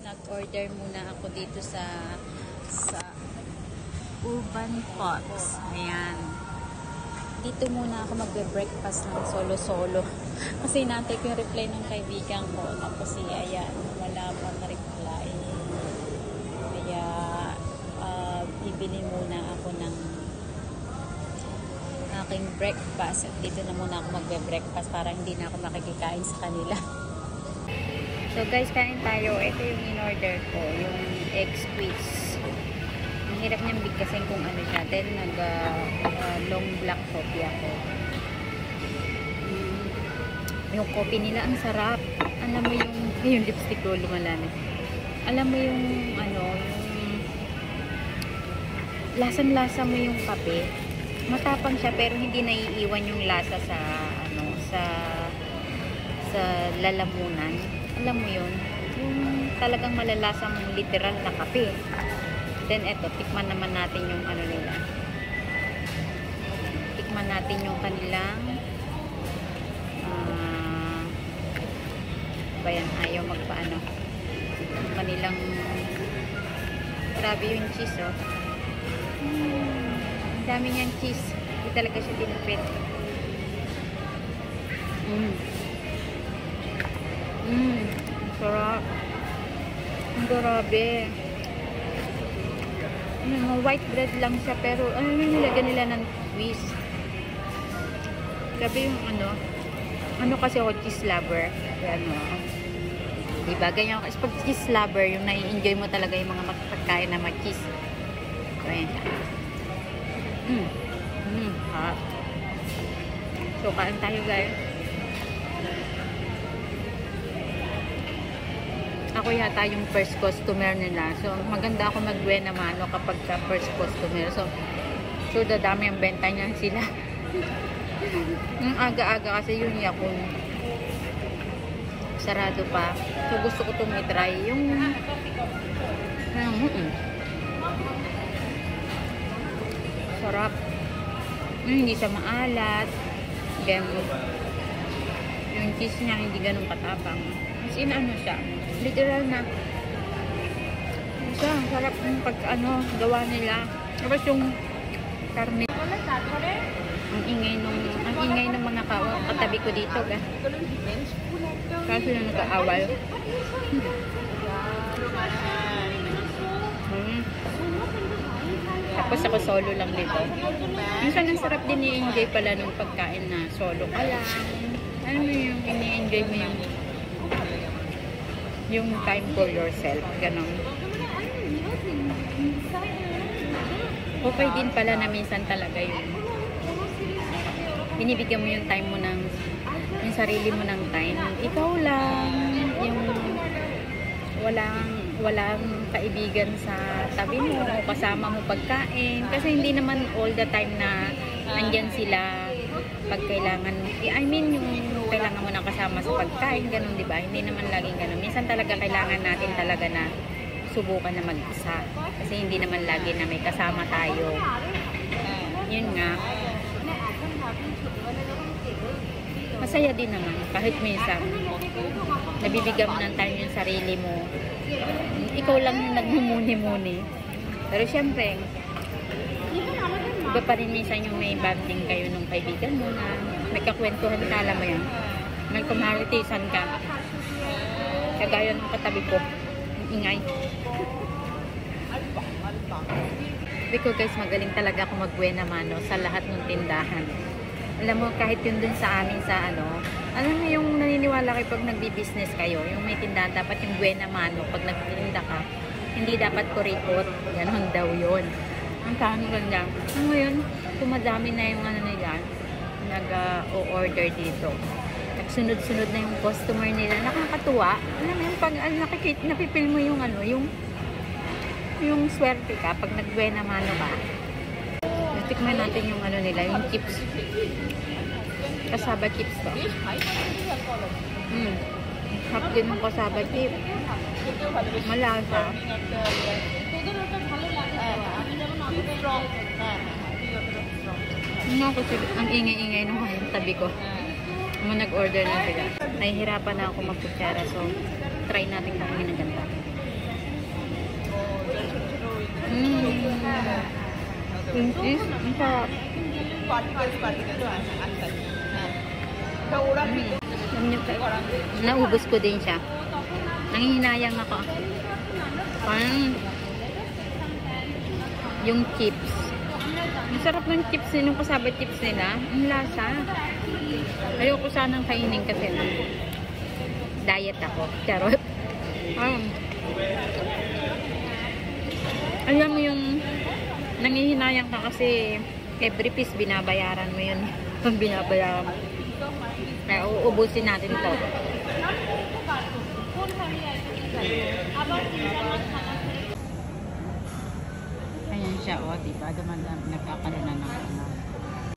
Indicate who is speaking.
Speaker 1: Nag-order muna ako dito sa Urban Pots. Ayan. Dito muna ako magbe-breakfast ng solo-solo. Kasi naantay ko yung reply ng kaibigan ko. Tapos ayan, wala pa na-reply. Kaya, bibili muna ako ng aking breakfast. At dito na muna ako magbe-breakfast para hindi na ako makikikain sa kanila. So guys, kain tayo. Ito yung in-order ko, yung egg squeeze. Ang hirap niyang bigkasin kung ano siya. Then long black coffee ako. Yung coffee nila ang sarap. Alam mo yung lipstick ko lumalamig. Alam mo yung lasang-lasa mo yung kape. Matapang siya pero hindi naiiwan yung lasa sa lalamunan. Alam mo yun, yung talagang malalasa mong literal na kape. Then eto, tikman naman natin yung ano nila. Tikman natin yung kanilang bayan, ayaw magpaano. Yung kanilang grabe yung cheese, oh. Ang dami niyang cheese. Hindi talaga siya tinipid. Sarap. Ang grabe. White bread lang siya pero nilagyan nila ng twist. Grabe yung ano kasi ako cheese lover. Yan diba? Ganyan ako. Pag cheese lover, yung nai-enjoy mo talaga yung mga pagkain na mag-cheese. So, ayan siya. So, kain tayo guys. Ako yata yung first customer nila. So, maganda ako mag-buena mano kapag first customer. So dadami ang benta niya sila. Yung aga-aga kasi yung yakun. Sarado pa. So, gusto ko itong i-try. Sarap. Hindi siya maalat. Then, yung cheese niya hindi ganun katapang. As in, siya. Literal na. Siya, sarap yung gawa nila. Tapos yung karne. Ang ingay ng mga katabi ko dito. Kaso na nag-aawal. Tapos ako solo lang dito. Minsan ang sarap din i-enjoy pala nung pagkain na solo ka lang. Ano mo yung ini-enjoy mo yung time for yourself. Ganon. Okay din pala na minsan talaga yung binibigyan mo yung time mo yung sarili mo ng time. Ikaw lang yung walang kaibigan sa tabi mo o kasama mo pagkain. Kasi hindi naman all the time na nandyan sila pag kailangan. I mean, yung kailangan mo na kasama sa pagkain, ganun, di ba? Hindi naman laging ganun. Minsan talaga kailangan natin talaga na subukan na mag-isa. Kasi hindi naman lagi na may kasama tayo. Yun nga. Masaya din naman. Kahit minsan, nabibigyan mo ng time yung sarili mo. Ikaw lang yung nagmumuni-muni. Pero syempre, iba pa rin minsan yung may banding kayo nung kaibigan mo na may kakwentuhan ka, alam mo yan. May kumaritisan ka. Kagaya ng katabi ko. Ang ingay. Sabi ko guys, magaling talaga ako mag-buena mano sa lahat ng tindahan. Alam mo, kahit yun dun sa amin sa alam mo yung naniniwala kayo pag nagbi-business kayo, yung may tindahan, dapat yung buena mano. Pag nagtitinda ka, hindi dapat kuripot. Ganon daw yun. Ang ganda. Ano yun? Tumadami na yung nila nag-o-order dito. Nagsunod-sunod na yung customer nila. Nakakatuwa. Alam mo yung pag napipil mo yung yung swerte ka pag nag-buena mano ka. Tikman natin yung nila, yung chips. Kasaba chips to. Hap din ng kasaba chips. Malasa. Ang ingay-ingay nung tabi ko. Nag-order na sila. Nahihirapan na ako magkutsara. So, try natin kung ng ganda. Yung cheese, ang sarap. Alam niyo, naubos ko din siya. Nangihinayang ako. Parang yung chips. Ang sarap ng chips nung kasabay chips nila. Ang lasa. Ayoko sanang kainin kasi diet ako. Charot. Alam mo yung nangihinayang ka kasi every piece binabayaran mo yun. Binabayaran mo. Kaya uubusin natin to. Ayan siya, o, diba? Dumadami, nagkakaroon na ng